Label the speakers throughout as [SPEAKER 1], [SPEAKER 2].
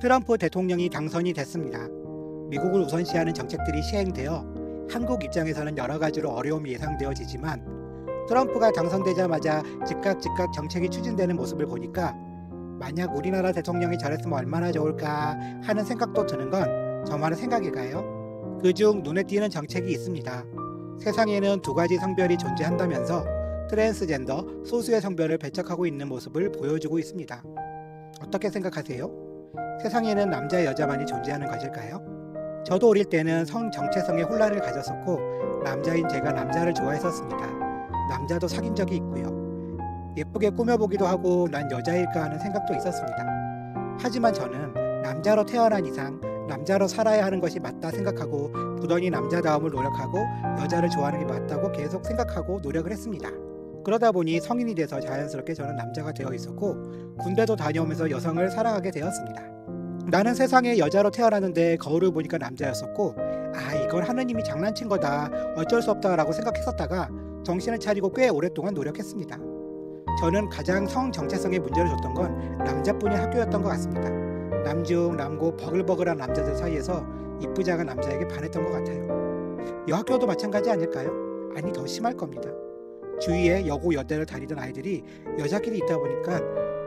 [SPEAKER 1] 트럼프 대통령이 당선이 됐습니다. 미국을 우선시하는 정책들이 시행되어 한국 입장에서는 여러 가지로 어려움이 예상되어지지만 트럼프가 당선되자마자 즉각 정책이 추진되는 모습을 보니까 만약 우리나라 대통령이 잘했으면 얼마나 좋을까 하는 생각도 드는 건 저만의 생각일까요? 그중 눈에 띄는 정책이 있습니다. 세상에는 두 가지 성별이 존재한다면서 트랜스젠더, 소수의 성별을 배척하고 있는 모습을 보여주고 있습니다. 어떻게 생각하세요? 세상에는 남자 여자만이 존재하는 것일까요? 저도 어릴 때는 성 정체성에 혼란을 가졌었고 남자인 제가 남자를 좋아했었습니다. 남자도 사귄 적이 있고요. 예쁘게 꾸며보기도 하고 난 여자일까 하는 생각도 있었습니다. 하지만 저는 남자로 태어난 이상 남자로 살아야 하는 것이 맞다 생각하고 부단히 남자다움을 노력하고 여자를 좋아하는 게 맞다고 계속 생각하고 노력을 했습니다. 그러다 보니 성인이 돼서 자연스럽게 저는 남자가 되어 있었고 군대도 다녀오면서 여성을 사랑하게 되었습니다. 나는 세상에 여자로 태어났는데 거울을 보니까 남자였었고 이건 하느님이 장난친 거다 어쩔 수 없다 라고 생각했었다가 정신을 차리고 꽤 오랫동안 노력했습니다. 저는 가장 성 정체성에 문제를 줬던 건 남자뿐인 학교였던 것 같습니다. 남중 남고 버글버글한 남자들 사이에서 이쁘지 않은 남자에게 반했던 것 같아요. 여학교도 마찬가지 아닐까요? 아니 더 심할 겁니다. 주위에 여고 여대를 다니던 아이들이 여자끼리 있다 보니까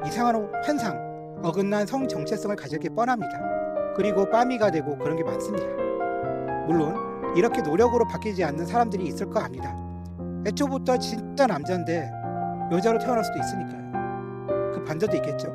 [SPEAKER 1] 이상한 환상 어긋난 성 정체성을 가질 게 뻔합니다. 그리고 빠미가 되고 그런 게 많습니다. 물론 이렇게 노력으로 바뀌지 않는 사람들이 있을 거 압니다. 애초부터 진짜 남자인데 여자로 태어날 수도 있으니까요. 그 반대도 있겠죠.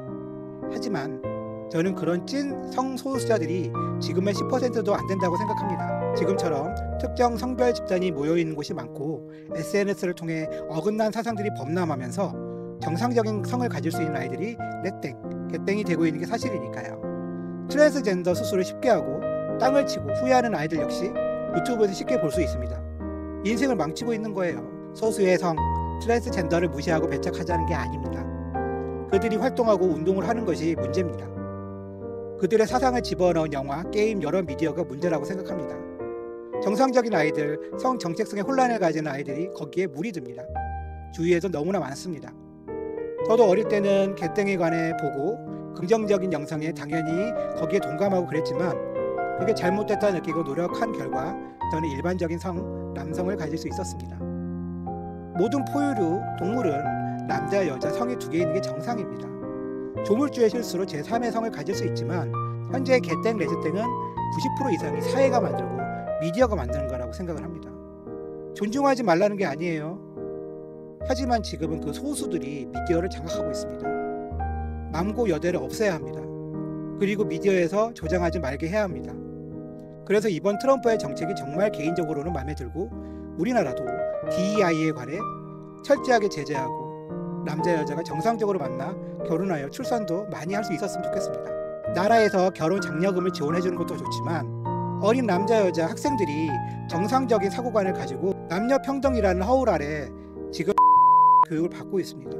[SPEAKER 1] 하지만 저는 그런 찐 성소수자들이 지금의 10%도 안 된다고 생각합니다. 지금처럼 특정 성별 집단이 모여있는 곳이 많고 SNS를 통해 어긋난 사상들이 범람하면서 정상적인 성을 가질 수 있는 아이들이 레땡, 개땡이 되고 있는 게 사실이니까요. 트랜스젠더 수술을 쉽게 하고 땅을 치고 후회하는 아이들 역시 유튜브에서 쉽게 볼 수 있습니다. 인생을 망치고 있는 거예요. 소수의 성, 트랜스젠더를 무시하고 배척하자는 게 아닙니다. 그들이 활동하고 운동을 하는 것이 문제입니다. 그들의 사상을 집어넣은 영화, 게임, 여러 미디어가 문제라고 생각합니다. 정상적인 아이들, 성 정체성의 혼란을 가진 아이들이 거기에 물이 듭니다. 주위에도 너무나 많습니다. 저도 어릴 때는 개땡에 관해 보고 긍정적인 영상에 당연히 거기에 동감하고 그랬지만 그게 잘못됐다 느끼고 노력한 결과 저는 일반적인 성, 남성을 가질 수 있었습니다. 모든 포유류, 동물은 남자, 여자, 성이 두 개 있는 게 정상입니다. 조물주의 실수로 제3의 성을 가질 수 있지만 현재 개땡, 레즈땡은 90% 이상이 사회가 만들고 미디어가 만드는 거라고 생각을 합니다. 존중하지 말라는 게 아니에요. 하지만 지금은 그 소수들이 미디어를 장악하고 있습니다. 남고 여대를 없애야 합니다. 그리고 미디어에서 조장하지 말게 해야 합니다. 그래서 이번 트럼프의 정책이 정말 개인적으로는 마음에 들고 우리나라도 DEI에 관해 철저하게 제재하고 남자 여자가 정상적으로 만나 결혼하여 출산도 많이 할 수 있었으면 좋겠습니다. 나라에서 결혼 장려금을 지원해 주는 것도 좋지만 어린 남자 여자 학생들이 정상적인 사고관을 가지고 남녀 평등이라는 허울 아래 지금 교육을 받고 있습니다.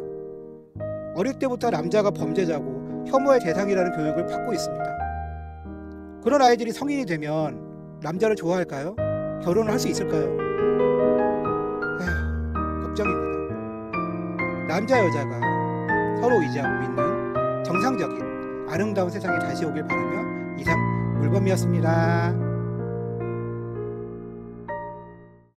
[SPEAKER 1] 어릴 때부터 남자가 범죄자고 혐오의 대상이라는 교육을 받고 있습니다. 그런 아이들이 성인이 되면 남자를 좋아할까요? 결혼을 할 수 있을까요? 걱정입니다. 남자 여자가 서로 의지하고 믿는 정상적인 아름다운 세상이 다시 오길 바라며 이상 물범이었습니다.